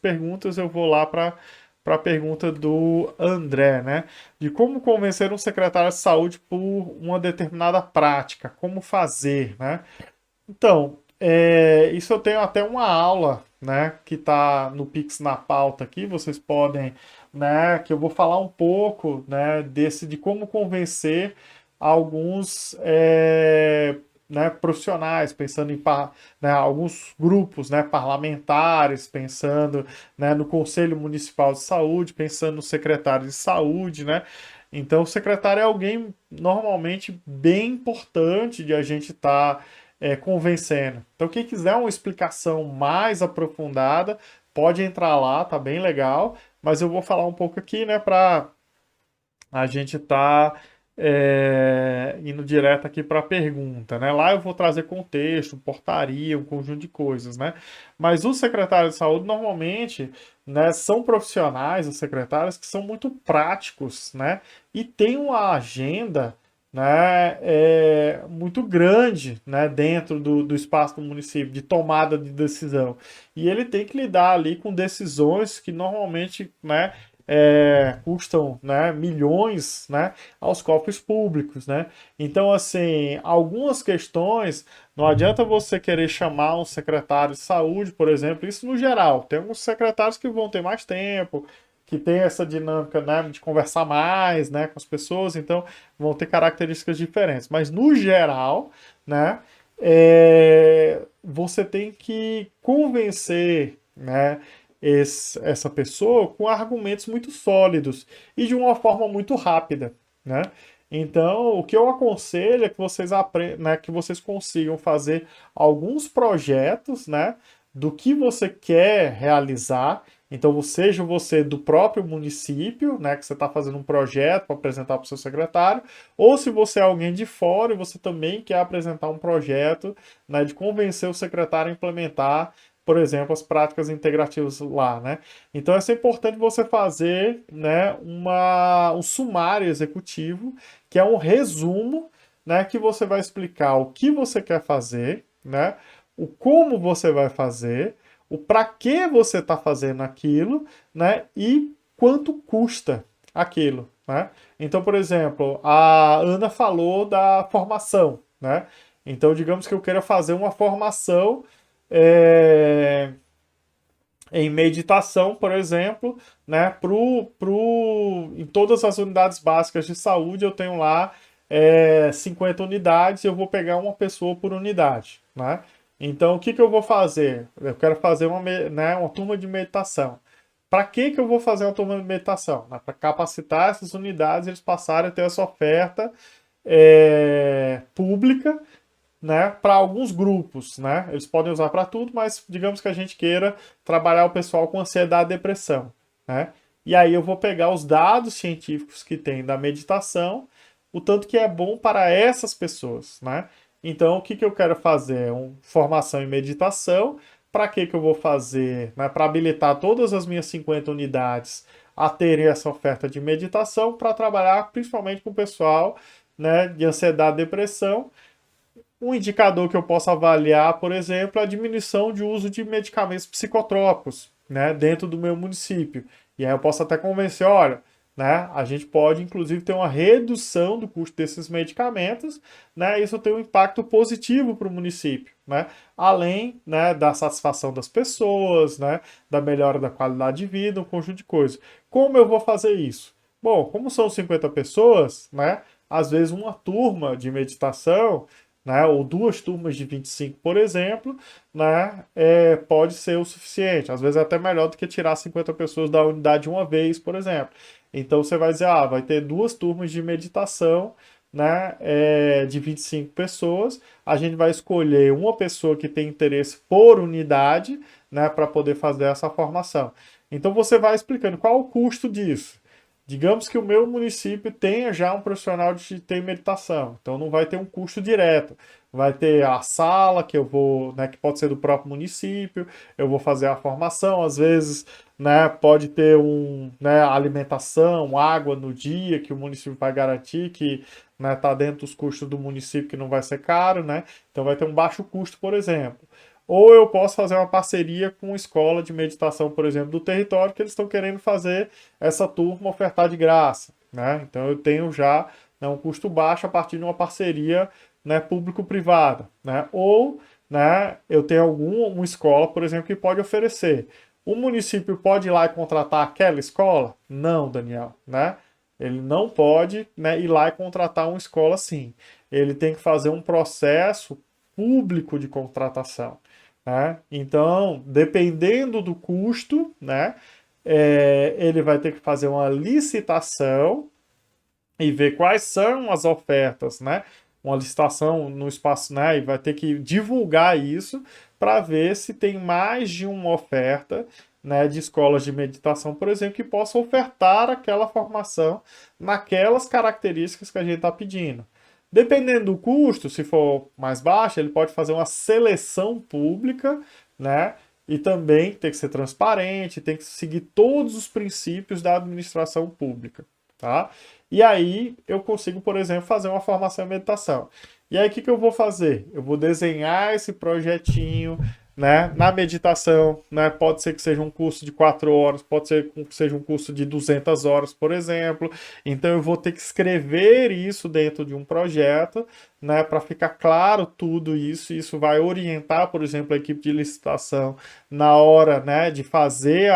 perguntas, eu vou lá para a pergunta do André, né? De como convencer um secretário de saúde por uma determinada prática, como fazer, né? Então, isso eu tenho até uma aula, né, que está no Pix na pauta aqui, vocês podem, né, que eu vou falar um pouco, né, de como convencer alguns, né, profissionais, pensando né, alguns grupos, né, parlamentares, pensando, né, no Conselho Municipal de Saúde, pensando no secretário de saúde, né. Então, o secretário é alguém normalmente bem importante de a gente estar convencendo. Então, quem quiser uma explicação mais aprofundada, pode entrar lá, tá bem legal. Mas eu vou falar um pouco aqui, né, para a gente estar indo direto aqui para a pergunta, né? Lá eu vou trazer contexto, portaria, um conjunto de coisas, né? Mas os secretários de saúde normalmente, né, são profissionais, os secretários que são muito práticos, né? E tem uma agenda, né, muito grande, né, dentro do espaço do município de tomada de decisão. E ele tem que lidar ali com decisões que normalmente, né, custam, né, milhões, né, aos cofres públicos, né? Então, assim, algumas questões, não adianta você querer chamar um secretário de saúde, por exemplo, isso no geral. Tem alguns secretários que vão ter mais tempo, que tem essa dinâmica, né, de conversar mais, né, com as pessoas, então vão ter características diferentes. Mas no geral, né, você tem que convencer, né, essa pessoa com argumentos muito sólidos e de uma forma muito rápida, né? Então, o que eu aconselho é que vocês aprendam, né, que vocês consigam fazer alguns projetos, né, do que você quer realizar. Então, seja você do próprio município, né, que você está fazendo um projeto para apresentar para o seu secretário, ou se você é alguém de fora e você também quer apresentar um projeto, né, de convencer o secretário a implementar, por exemplo, as práticas integrativas lá, né? Então, é importante você fazer, né, um sumário executivo, que é um resumo, né, que você vai explicar o que você quer fazer, né, o como você vai fazer, o para que você está fazendo aquilo, né, e quanto custa aquilo, né? Então, por exemplo, a Ana falou da formação, né? Então, digamos que eu queira fazer uma formação é, em meditação, por exemplo, né, em todas as unidades básicas de saúde eu tenho lá 50 unidades, eu vou pegar uma pessoa por unidade, né? Então, o que que eu vou fazer? Eu quero fazer né, uma turma de meditação. Para que eu vou fazer uma turma de meditação? Né? Para capacitar essas unidades, eles passarem a ter essa oferta pública, né, para alguns grupos, né? Eles podem usar para tudo, mas digamos que a gente queira trabalhar o pessoal com ansiedade e depressão, né? E aí eu vou pegar os dados científicos que tem da meditação, o tanto que é bom para essas pessoas, né? Então, o que que eu quero fazer? Uma formação em meditação. Para que eu vou fazer? Né, para habilitar todas as minhas 50 unidades a terem essa oferta de meditação para trabalhar principalmente com o pessoal, né, de ansiedade e depressão. Um indicador que eu posso avaliar, por exemplo, é a diminuição de uso de medicamentos psicotrópicos, né, dentro do meu município. E aí eu posso até convencer, olha, né, a gente pode inclusive ter uma redução do custo desses medicamentos, né, isso tem um impacto positivo para o município, né, além, né, da satisfação das pessoas, né, da melhora da qualidade de vida, um conjunto de coisas. Como eu vou fazer isso? Bom, como são 50 pessoas, né, às vezes uma turma de meditação, né, ou duas turmas de 25, por exemplo, né, pode ser o suficiente. Às vezes é até melhor do que tirar 50 pessoas da unidade uma vez, por exemplo. Então você vai dizer, vai ter duas turmas de meditação, né, de 25 pessoas. A gente vai escolher uma pessoa que tem interesse por unidade, né, para poder fazer essa formação. Então você vai explicando qual o custo disso. Digamos que o meu município tenha já um profissional de TI meditação, então não vai ter um custo direto. Vai ter a sala que eu vou, né, que pode ser do próprio município, eu vou fazer a formação, às vezes, né, pode ter né, alimentação, água no dia que o município vai garantir que, né, tá dentro dos custos do município que não vai ser caro, né? Então vai ter um baixo custo, por exemplo. Ou eu posso fazer uma parceria com uma escola de meditação, por exemplo, do território, que eles estão querendo fazer essa turma ofertar de graça, né? Então eu tenho já, né, um custo baixo a partir de uma parceria, né, público-privada, né? Ou, né, eu tenho uma escola, por exemplo, que pode oferecer. O município pode ir lá e contratar aquela escola? Não, Daniel, né? Ele não pode, né, ir lá e contratar uma escola assim. Ele tem que fazer um processo público de contratação, né? Então, dependendo do custo, né, ele vai ter que fazer uma licitação e ver quais são as ofertas, né? Uma licitação no espaço, né? E vai ter que divulgar isso para ver se tem mais de uma oferta, né, de escolas de meditação, por exemplo, que possa ofertar aquela formação naquelas características que a gente está pedindo. Dependendo do custo, se for mais baixo, ele pode fazer uma seleção pública, né? E também tem que ser transparente, tem que seguir todos os princípios da administração pública, tá? E aí eu consigo, por exemplo, fazer uma formação em meditação. E aí o que eu vou fazer? Eu vou desenhar esse projetinho, né? Na meditação, né? Pode ser que seja um curso de 4 horas, pode ser que seja um curso de 200 horas, por exemplo. Então eu vou ter que escrever isso dentro de um projeto, né? Para ficar claro tudo isso. Isso vai orientar, por exemplo, a equipe de licitação na hora, né? De fazer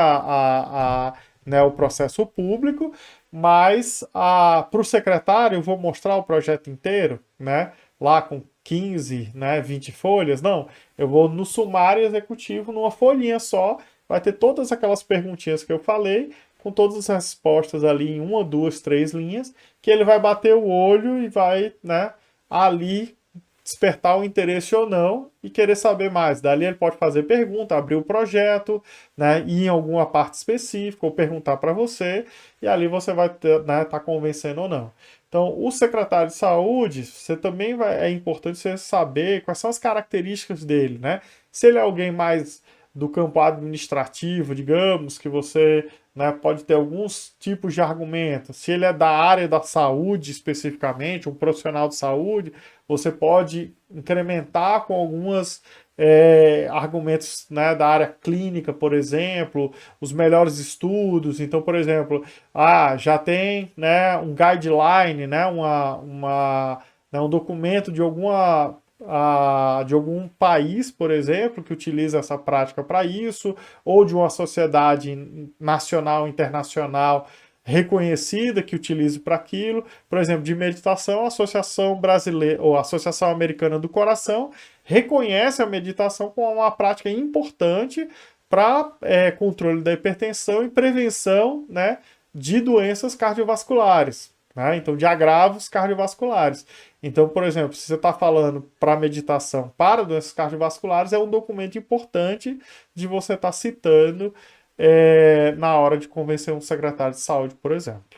né, o processo público, mas para o secretário eu vou mostrar o projeto inteiro, né? Lá com 15, né, 20 folhas. Não, eu vou no sumário executivo, numa folhinha só, vai ter todas aquelas perguntinhas que eu falei, com todas as respostas ali em uma, duas, três linhas, que ele vai bater o olho e vai, né, ali despertar o interesse ou não e querer saber mais. Dali ele pode fazer pergunta, abrir o projeto, né, ir em alguma parte específica ou perguntar para você e ali você vai né, tá convencendo ou não. Então, o secretário de saúde, você também é importante você saber quais são as características dele, né? Se ele é alguém mais do campo administrativo, digamos, que você, né, pode ter alguns tipos de argumentos. Se ele é da área da saúde especificamente, um profissional de saúde, você pode incrementar com algumas argumentos, né, da área clínica, por exemplo, os melhores estudos. Então, por exemplo, já tem, né, um guideline, né, né, um documento de de algum país, por exemplo, que utiliza essa prática para isso, ou de uma sociedade nacional, internacional reconhecida que utilize para aquilo. Por exemplo, de meditação, a Associação Brasileira ou a Associação Americana do Coração reconhece a meditação como uma prática importante para controle da hipertensão e prevenção, né, de doenças cardiovasculares, né? Então, de agravos cardiovasculares. Então, por exemplo, se você está falando para meditação para doenças cardiovasculares, é um documento importante de você estar citando na hora de convencer um secretário de saúde, por exemplo.